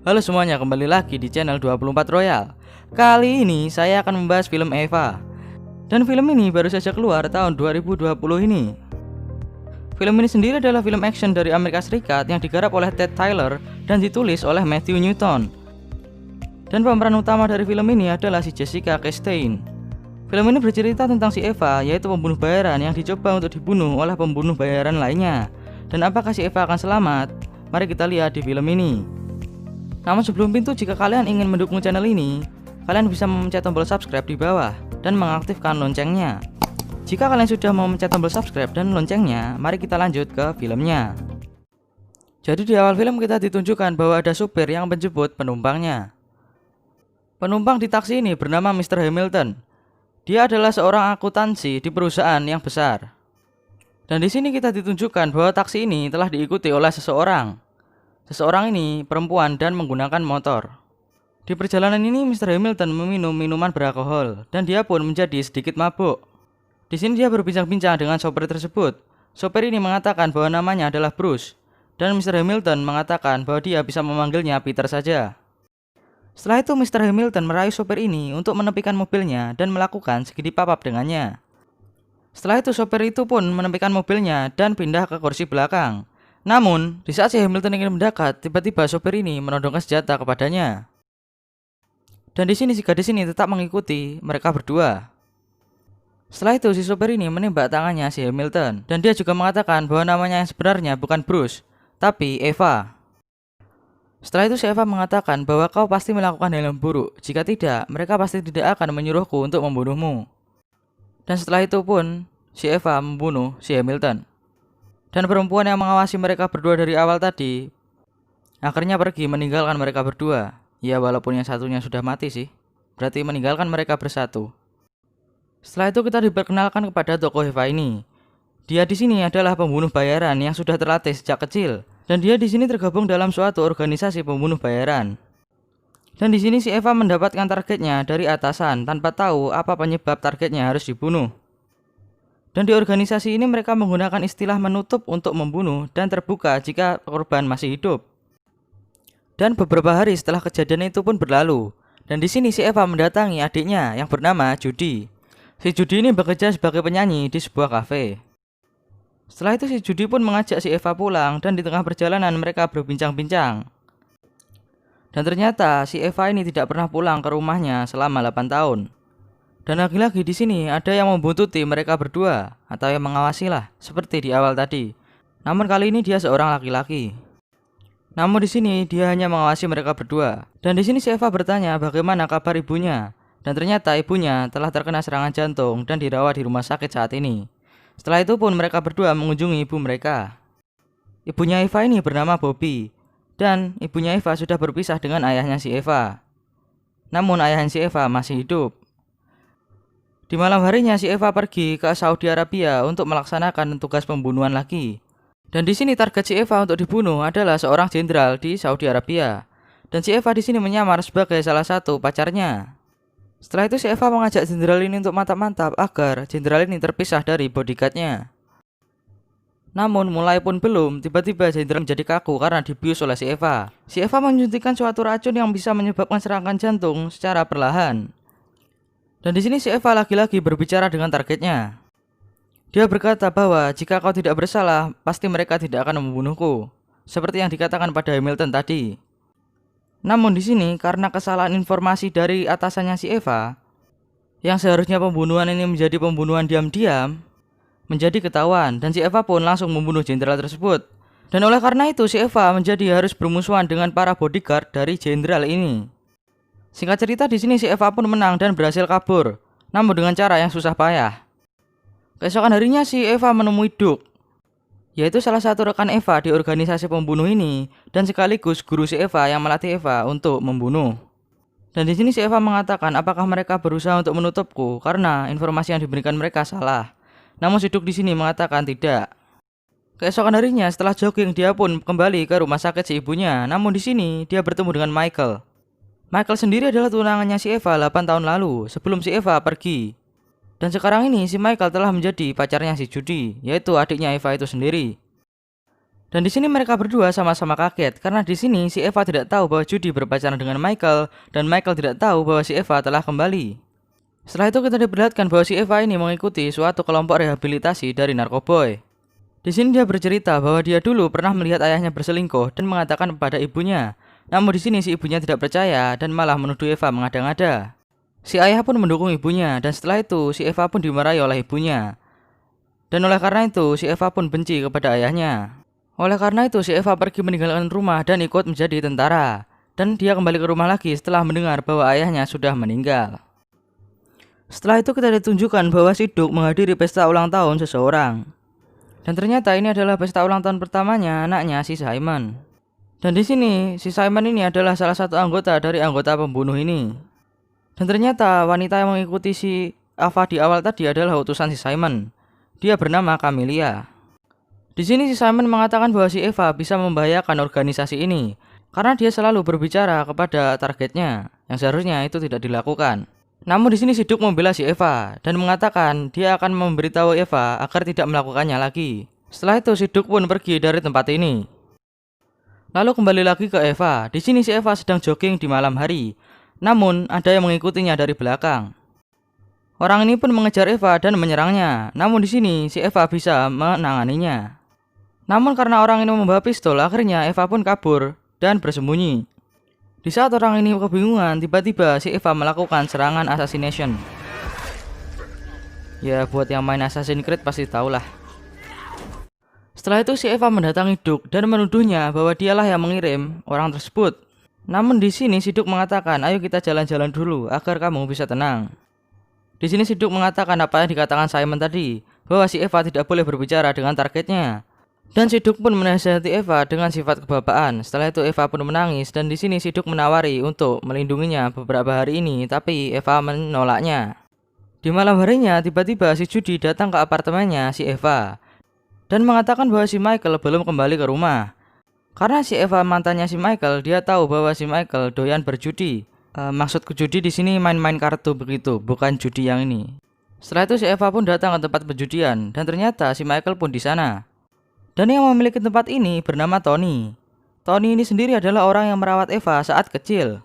Halo semuanya, kembali lagi di channel 24 Royal. Kali ini saya akan membahas film Eva. Dan film ini baru saja keluar tahun 2020 ini. Film ini sendiri adalah film action dari Amerika Serikat yang digarap oleh Ted Tyler dan ditulis oleh Matthew Newton. Dan pemeran utama dari film ini adalah si Jessica Chastain. Film ini bercerita tentang si Eva, yaitu pembunuh bayaran yang dicoba untuk dibunuh oleh pembunuh bayaran lainnya. Dan apakah si Eva akan selamat? Mari kita lihat di film ini. Namun sebelum itu, jika kalian ingin mendukung channel ini, kalian bisa memencet tombol subscribe di bawah dan mengaktifkan loncengnya. Jika kalian sudah memencet tombol subscribe dan loncengnya, mari kita lanjut ke filmnya. Jadi di awal film kita ditunjukkan bahwa ada supir yang menjemput penumpangnya. Penumpang di taksi ini bernama Mr. Hamilton. Dia adalah seorang akuntansi di perusahaan yang besar. Dan di sini kita ditunjukkan bahwa taksi ini telah diikuti oleh seseorang. Seseorang ini perempuan dan menggunakan motor. Di perjalanan ini Mr. Hamilton meminum minuman beralkohol dan dia pun menjadi sedikit mabuk. Di sini dia berbincang-bincang dengan sopir tersebut. Sopir ini mengatakan bahwa namanya adalah Bruce dan Mr. Hamilton mengatakan bahwa dia bisa memanggilnya Peter saja. Setelah itu Mr. Hamilton merayu sopir ini untuk menepikan mobilnya dan melakukan segidi papap dengannya. Setelah itu sopir itu pun menepikan mobilnya dan pindah ke kursi belakang. Namun, di saat si Hamilton ingin mendekat, tiba-tiba sopir ini menodongkan senjata kepadanya. Dan di sini si gadis ini tetap mengikuti mereka berdua. Setelah itu si sopir ini menembak tangannya si Hamilton dan dia juga mengatakan bahwa namanya yang sebenarnya bukan Bruce, tapi Eva. Setelah itu si Eva mengatakan bahwa kau pasti melakukan hal yang buruk. Jika tidak, mereka pasti tidak akan menyuruhku untuk membunuhmu. Dan setelah itu pun si Eva membunuh si Hamilton. Dan perempuan yang mengawasi mereka berdua dari awal tadi akhirnya pergi meninggalkan mereka berdua. Ya, walaupun yang satunya sudah mati sih. Berarti meninggalkan mereka bersatu. Setelah itu kita diperkenalkan kepada tokoh Eva ini. Dia di sini adalah pembunuh bayaran yang sudah terlatih sejak kecil dan dia di sini tergabung dalam suatu organisasi pembunuh bayaran. Dan di sini si Eva mendapatkan targetnya dari atasan tanpa tahu apa penyebab targetnya harus dibunuh. Dan di organisasi ini mereka menggunakan istilah menutup untuk membunuh dan terbuka jika korban masih hidup. Dan beberapa hari setelah kejadian itu pun berlalu. Dan di sini si Eva mendatangi adiknya yang bernama Judy. Si Judy ini bekerja sebagai penyanyi di sebuah kafe. Setelah itu si Judy pun mengajak si Eva pulang dan di tengah perjalanan mereka berbincang-bincang. Dan ternyata si Eva ini tidak pernah pulang ke rumahnya selama 8 tahun. Dan lagi-lagi di sini ada yang membuntuti mereka berdua atau yang mengawasilah seperti di awal tadi. Namun kali ini dia seorang laki-laki. Namun di sini dia hanya mengawasi mereka berdua. Dan di sini si Eva bertanya bagaimana kabar ibunya. Dan ternyata ibunya telah terkena serangan jantung dan dirawat di rumah sakit saat ini. Setelah itu pun mereka berdua mengunjungi ibu mereka. Ibunya Eva ini bernama Bobby. Dan ibunya Eva sudah berpisah dengan ayahnya si Eva. Namun ayahnya si Eva masih hidup. Di malam harinya si Eva pergi ke Saudi Arabia untuk melaksanakan tugas pembunuhan lagi. Dan di sini target si Eva untuk dibunuh adalah seorang jenderal di Saudi Arabia. Dan si Eva di sini menyamar sebagai salah satu pacarnya. Setelah itu si Eva mengajak jenderal ini untuk mantap-mantap agar jenderal ini terpisah dari bodyguardnya. Namun mulai pun belum, tiba-tiba jenderal menjadi kaku karena dibius oleh si Eva. Si Eva menyuntikkan suatu racun yang bisa menyebabkan serangan jantung secara perlahan. Dan di sini si Eva lagi-lagi berbicara dengan targetnya. Dia berkata bahwa jika kau tidak bersalah, pasti mereka tidak akan membunuhku, seperti yang dikatakan pada Hamilton tadi. Namun di sini karena kesalahan informasi dari atasannya si Eva, yang seharusnya pembunuhan ini menjadi pembunuhan diam-diam, menjadi ketahuan dan si Eva pun langsung membunuh jenderal tersebut. Dan oleh karena itu si Eva menjadi harus bermusuhan dengan para bodyguard dari jenderal ini. Singkat cerita di sini si Eva pun menang dan berhasil kabur, namun dengan cara yang susah payah. Keesokan harinya si Eva menemui Duke, yaitu salah satu rekan Eva di organisasi pembunuh ini dan sekaligus guru si Eva yang melatih Eva untuk membunuh. Dan di sini si Eva mengatakan apakah mereka berusaha untuk menutupku karena informasi yang diberikan mereka salah. Namun si Duke di sini mengatakan tidak. Keesokan harinya setelah jogging dia pun kembali ke rumah sakit si ibunya. Namun di sini dia bertemu dengan Michael. Michael sendiri adalah tunangannya si Eva 8 tahun lalu sebelum si Eva pergi. Dan sekarang ini si Michael telah menjadi pacarnya si Judy, yaitu adiknya Eva itu sendiri. Dan di sini mereka berdua sama-sama kaget karena di sini si Eva tidak tahu bahwa Judy berpacaran dengan Michael dan Michael tidak tahu bahwa si Eva telah kembali. Setelah itu kita diperlihatkan bahwa si Eva ini mengikuti suatu kelompok rehabilitasi dari narkoboy. Di sini dia bercerita bahwa dia dulu pernah melihat ayahnya berselingkuh dan mengatakan kepada ibunya. Namun di sini si ibunya tidak percaya dan malah menuduh Eva mengada-ngada. Si ayah pun mendukung ibunya dan setelah itu si Eva pun dimarahi oleh ibunya. Dan oleh karena itu si Eva pun benci kepada ayahnya. Oleh karena itu si Eva pergi meninggalkan rumah dan ikut menjadi tentara. Dan dia kembali ke rumah lagi setelah mendengar bahwa ayahnya sudah meninggal. Setelah itu kita ditunjukkan bahwa si Duke menghadiri pesta ulang tahun seseorang. Dan ternyata ini adalah pesta ulang tahun pertamanya anaknya si Simon. Dan di sini si Simon ini adalah salah satu anggota dari anggota pembunuh ini. Dan ternyata wanita yang mengikuti si Ava di awal tadi adalah utusan si Simon. Dia bernama Camelia. Di sini si Simon mengatakan bahwa si Eva bisa membahayakan organisasi ini karena dia selalu berbicara kepada targetnya yang seharusnya itu tidak dilakukan. Namun di sini si Duke membela si Eva dan mengatakan dia akan memberitahu Eva agar tidak melakukannya lagi. Setelah itu si Duke pun pergi dari tempat ini. Lalu kembali lagi ke Eva. Di sini si Eva sedang jogging di malam hari. Namun ada yang mengikutinya dari belakang. Orang ini pun mengejar Eva dan menyerangnya. Namun di sini si Eva bisa menanganinya. Namun karena orang ini membawa pistol, akhirnya Eva pun kabur dan bersembunyi. Di saat orang ini kebingungan, tiba-tiba si Eva melakukan serangan assassination. Ya, buat yang main Assassin's Creed pasti tahulah. Setelah itu si Eva mendatangi Duke dan menuduhnya bahwa dialah yang mengirim orang tersebut. Namun di sini si Duke mengatakan, "Ayo kita jalan-jalan dulu agar kamu bisa tenang." Di sini si Duke mengatakan apa yang dikatakan Simon tadi, bahwa si Eva tidak boleh berbicara dengan targetnya. Dan si Duke pun menasihati Eva dengan sifat kebapaan. Setelah itu Eva pun menangis dan di sini si Duke menawari untuk melindunginya beberapa hari ini, tapi Eva menolaknya. Di malam harinya tiba-tiba si Judy datang ke apartemennya si Eva dan mengatakan bahwa si Michael belum kembali ke rumah. Karena si Eva mantannya si Michael, dia tahu bahwa si Michael doyan berjudi. Maksudku judi di sini main-main kartu begitu, bukan judi yang ini. Setelah itu si Eva pun datang ke tempat perjudian dan ternyata si Michael pun di sana. Dan yang memiliki tempat ini bernama Tony. Tony ini sendiri adalah orang yang merawat Eva saat kecil.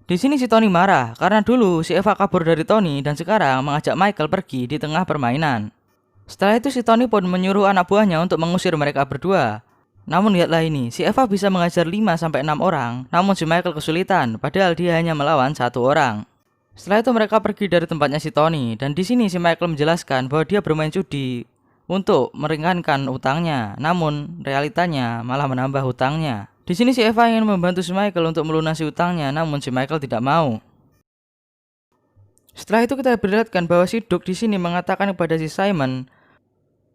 Di sini si Tony marah karena dulu si Eva kabur dari Tony dan sekarang mengajak Michael pergi di tengah permainan. Setelah itu si Tony pun menyuruh anak buahnya untuk mengusir mereka berdua. Namun lihatlah ini, si Eva bisa mengajar 5-6 orang, namun si Michael kesulitan padahal dia hanya melawan 1 orang. Setelah itu mereka pergi dari tempatnya si Tony dan di sini si Michael menjelaskan bahwa dia bermain judi untuk meringankan utangnya, namun realitanya malah menambah hutangnya. Di sini si Eva ingin membantu si Michael untuk melunasi utangnya, namun si Michael tidak mau. Setelah itu kita perlihatkan bahwa si Duke di sini mengatakan kepada si Simon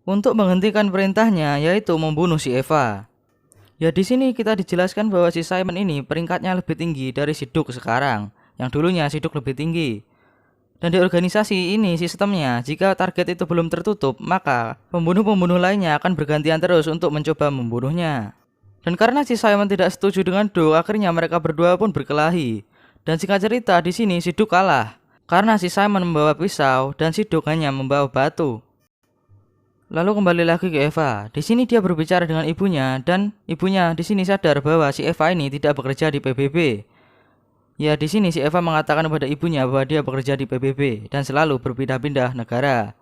untuk menghentikan perintahnya, yaitu membunuh si Eva. Ya di sini kita dijelaskan bahwa si Simon ini peringkatnya lebih tinggi dari si Duke sekarang, yang dulunya si Duke lebih tinggi. Dan di organisasi ini sistemnya, jika target itu belum tertutup, maka pembunuh-pembunuh lainnya akan bergantian terus untuk mencoba membunuhnya. Dan karena si Simon tidak setuju dengan Duke, akhirnya mereka berdua pun berkelahi. Dan singkat cerita, di sini si Duke kalah karena si Simon membawa pisau dan si Duke hanya membawa batu. Lalu kembali lagi ke Eva. Di sini dia berbicara dengan ibunya dan ibunya di sini sadar bahwa si Eva ini tidak bekerja di PBB. Ya di sini si Eva mengatakan kepada ibunya bahwa dia bekerja di PBB dan selalu berpindah-pindah negara.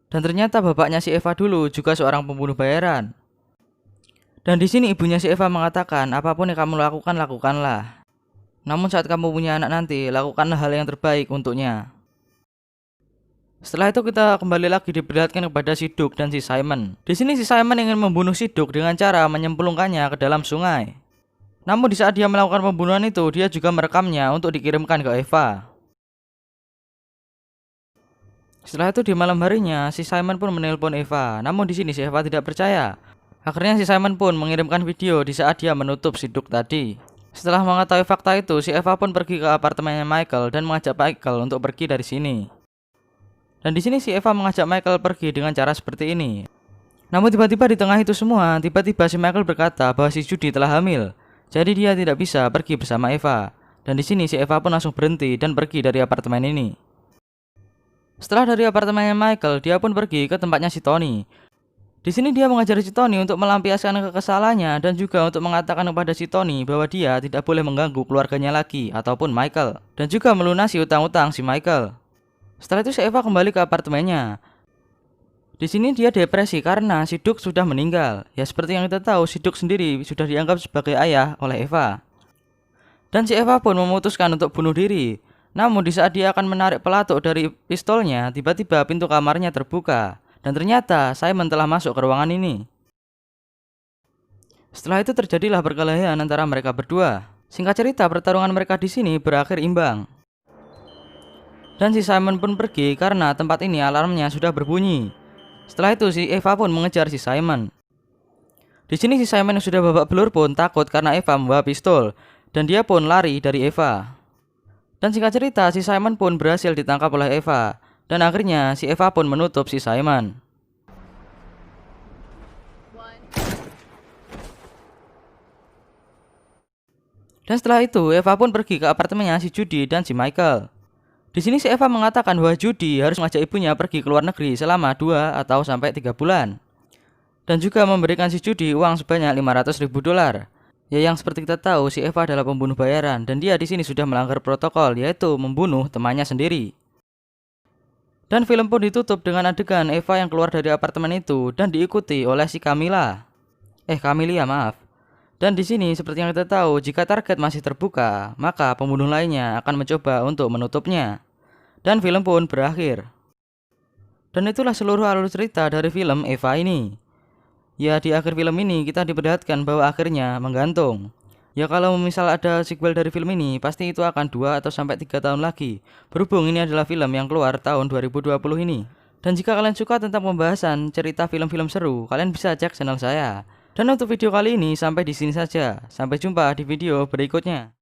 Dan ternyata bapaknya si Eva dulu juga seorang pembunuh bayaran. Dan di sini ibunya si Eva mengatakan, apapun yang kamu lakukan, lakukanlah. Namun saat kamu punya anak nanti, lakukanlah hal yang terbaik untuknya. Setelah itu kita kembali lagi diperlihatkan kepada si Duke dan si Simon. Di sini si Simon ingin membunuh si Duke dengan cara menyemplungkannya ke dalam sungai. Namun di saat dia melakukan pembunuhan itu, dia juga merekamnya untuk dikirimkan ke Eva. Setelah itu di malam harinya, si Simon pun menelpon Eva. Namun di sini si Eva tidak percaya. Akhirnya si Simon pun mengirimkan video di saat dia menutup si Duke tadi. Setelah mengetahui fakta itu, si Eva pun pergi ke apartemennya Michael dan mengajak Michael untuk pergi dari sini. Dan di sini si Eva mengajak Michael pergi dengan cara seperti ini. Namun tiba-tiba di tengah itu semua, tiba-tiba si Michael berkata bahwa si Judy telah hamil. Jadi dia tidak bisa pergi bersama Eva. Dan di sini si Eva pun langsung berhenti dan pergi dari apartemen ini. Setelah dari apartemennya Michael, dia pun pergi ke tempatnya si Tony. Di sini dia mengajari si Tony untuk melampiaskan kekesalannya dan juga untuk mengatakan kepada si Tony bahwa dia tidak boleh mengganggu keluarganya lagi ataupun Michael, dan juga melunasi utang-utang si Michael. Setelah itu si Eva kembali ke apartemennya. Di sini dia depresi karena si Duke sudah meninggal. Ya seperti yang kita tahu, si Duke sendiri sudah dianggap sebagai ayah oleh Eva. Dan si Eva pun memutuskan untuk bunuh diri. Namun di saat dia akan menarik pelatuk dari pistolnya, tiba-tiba pintu kamarnya terbuka. Dan ternyata Simon telah masuk ke ruangan ini. Setelah itu terjadilah perkelahian antara mereka berdua. Singkat cerita, pertarungan mereka di sini berakhir imbang. Dan si Simon pun pergi karena tempat ini alarmnya sudah berbunyi. Setelah itu si Eva pun mengejar si Simon. Di sini si Simon yang sudah babak belur pun takut karena Eva membawa pistol dan dia pun lari dari Eva. Dan singkat cerita, si Simon pun berhasil ditangkap oleh Eva. Dan akhirnya si Eva pun menutup si Simon. Dan setelah itu Eva pun pergi ke apartemennya si Judy dan si Michael. Di sini si Eva mengatakan bahwa Judy harus mengajak ibunya pergi ke luar negeri selama 2 atau sampai 3 bulan. Dan juga memberikan si Judy uang sebanyak $500.000. Ya yang seperti kita tahu, si Eva adalah pembunuh bayaran dan dia di sini sudah melanggar protokol, yaitu membunuh temannya sendiri. Dan film pun ditutup dengan adegan Eva yang keluar dari apartemen itu dan diikuti oleh si Camilia, maaf. Dan di sini seperti yang kita tahu, jika target masih terbuka, maka pembunuh lainnya akan mencoba untuk menutupnya. Dan film pun berakhir. Dan itulah seluruh alur cerita dari film Eva ini. Ya di akhir film ini kita diperlihatkan bahwa akhirnya menggantung. Ya kalau misal ada sequel dari film ini, pasti itu akan 2 atau sampai 3 tahun lagi. Berhubung ini adalah film yang keluar tahun 2020 ini. Dan jika kalian suka tentang pembahasan cerita film-film seru, kalian bisa cek channel saya. Dan untuk video kali ini sampai di sini saja. Sampai jumpa di video berikutnya.